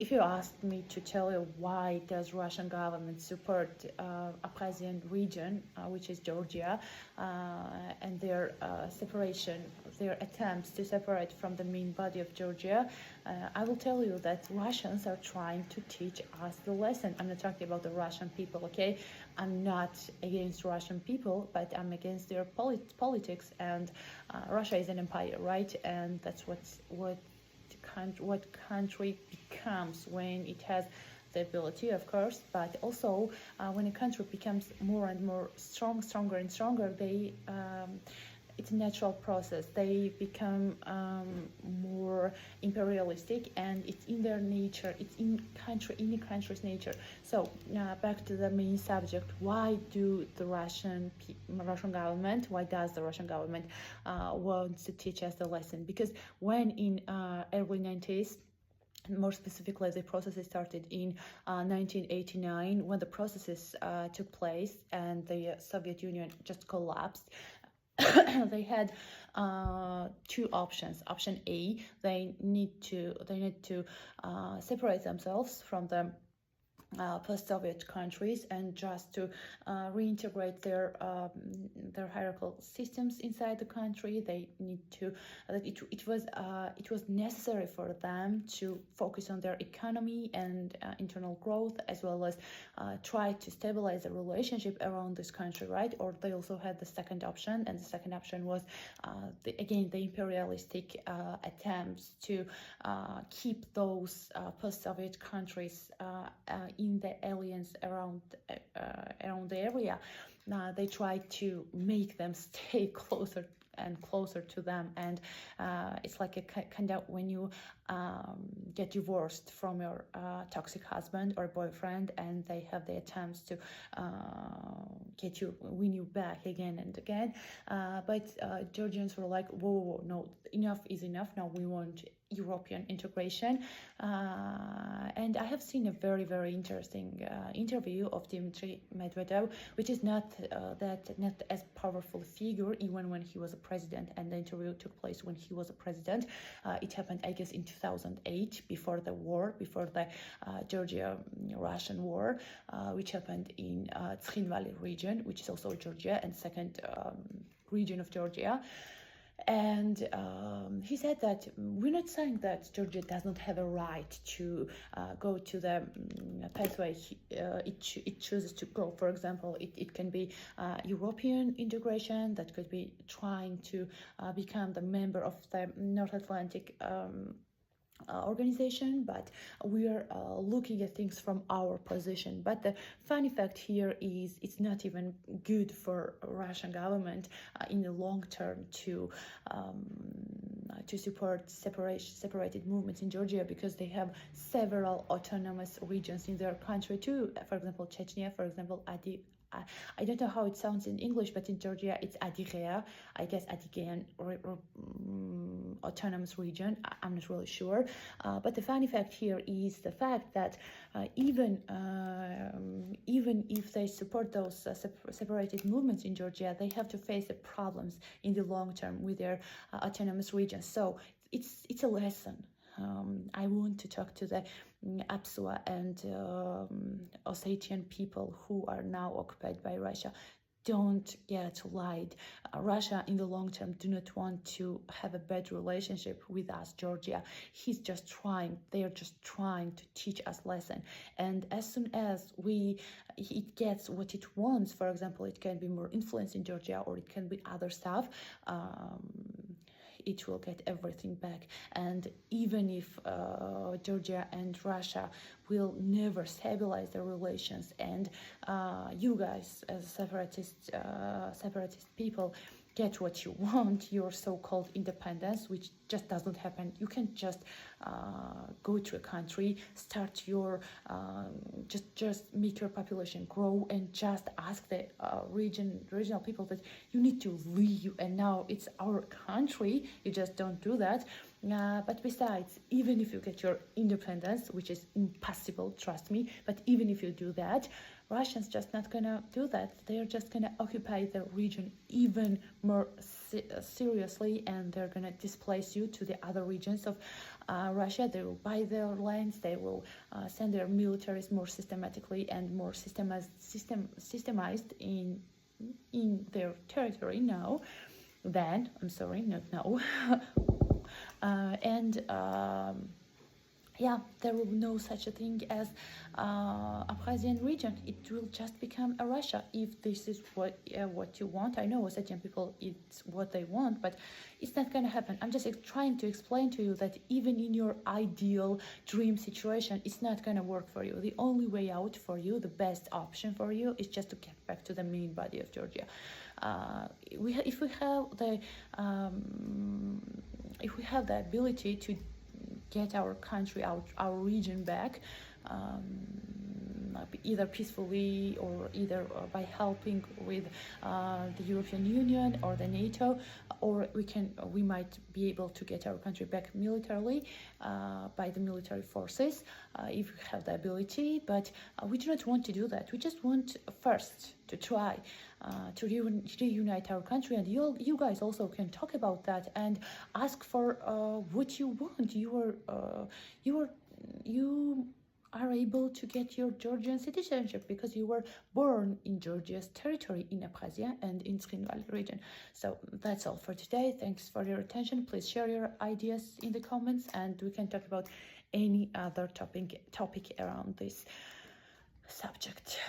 If you ask me to tell you why does Russian government support Abkhazian region, which is Georgia, and their separation, their attempts to separate from the main body of Georgia, I will tell you that Russians are trying to teach us the lesson. I'm not talking about the Russian people, okay? I'm not against Russian people, but I'm against their politics, and Russia is an empire, right? And that's what country becomes when it has the ability, of course, but also when a country becomes more and more stronger and stronger, it's a natural process. They become more imperialistic, and it's in their nature. It's in any country's nature. So back to the main subject: why do the Russian government? Why does the Russian government want to teach us the lesson? Because when in early 90s, more specifically, the processes started in 1989, when the processes took place and the Soviet Union just collapsed. They had two options. Option A: they need to separate themselves from the post-Soviet countries and just to reintegrate their hierarchical systems inside the country. They need to that it was necessary for them to focus on their economy and internal growth, as well as try to stabilize the relationship around this country, right? Or they also had the second option, and the second option was the imperialistic attempts to keep those post-Soviet countries in the alliance around the area. They try to make them stay closer and closer to them, and it's like a kind of when you get divorced from your toxic husband or boyfriend, and they have the attempts to win you back again and again. But Georgians were like, whoa, no, enough is enough. Now we want European integration. And I have seen a very, very interesting interview of Dmitry Medvedev, which is not as powerful figure even when he was a president, and the interview took place when he was a president. It happened, I guess, in 2008, before the Georgia-Russian war, which happened in Tkhin Valley region, which is also Georgia and second region of Georgia. And he said that we're not saying that Georgia does not have a right to go to the pathway it chooses to go. For example, it can be European integration, that could be trying to become the member of the North Atlantic organization, but we are looking at things from our position. But the funny fact here is it's not even good for Russian government in the long term to support separated movements in Georgia, because they have several autonomous regions in their country too. For example, Chechnya, for example, I don't know how it sounds in English, but in Georgia it's Adygeya, I guess Adygeyan autonomous region. I'm not really sure. But the funny fact here is the fact that even if they support those separated movements in Georgia, they have to face the problems in the long term with their autonomous regions. So it's a lesson. I want to talk to the Absua and Ossetian people who are now occupied by Russia. Don't get lied. Russia in the long term do not want to have a bad relationship with us, Georgia. They are just trying to teach us lesson. And as soon as it gets what it wants, for example, it can be more influence in Georgia, or it can be other stuff, it will get everything back. And even if Georgia and Russia will never stabilize their relations, and you guys as separatist people get what you want, your so-called independence, which just doesn't happen. You can't just go to a country, start your just make your population grow, and just ask the regional people that you need to leave, and now it's our country. You just don't do that. But besides, even if you get your independence, which is impossible, trust me, but even if you do that, Russians just not gonna do that. They're just gonna occupy the region even more seriously, and they're going to displace you to the other regions of Russia. They will buy their lands. They will send their militaries more systematically and more systemized in their territory now. Then, I'm sorry, not now. And yeah, there will be no such a thing as Abkhazian region. It will just become a Russia if this is what you want. I know Ossetian people, it's what they want, but it's not going to happen. I'm just trying to explain to you that even in your ideal dream situation, it's not going to work for you. The only way out for you, the best option for you, is just to get back to the main body of Georgia. If we have the ability to get our country, our region back, either peacefully or either by helping with the European Union or the NATO, or we might be able to get our country back militarily by the military forces if we have the ability. But we do not want to do that. We just want first to try to reunite our country, and you guys also can talk about that and ask for what you want. You are able to get your Georgian citizenship because you were born in Georgia's territory in Abkhazia and in Skhin Valley region. So that's all for today. Thanks for your attention. Please share your ideas in the comments, and we can talk about any other topic around this subject.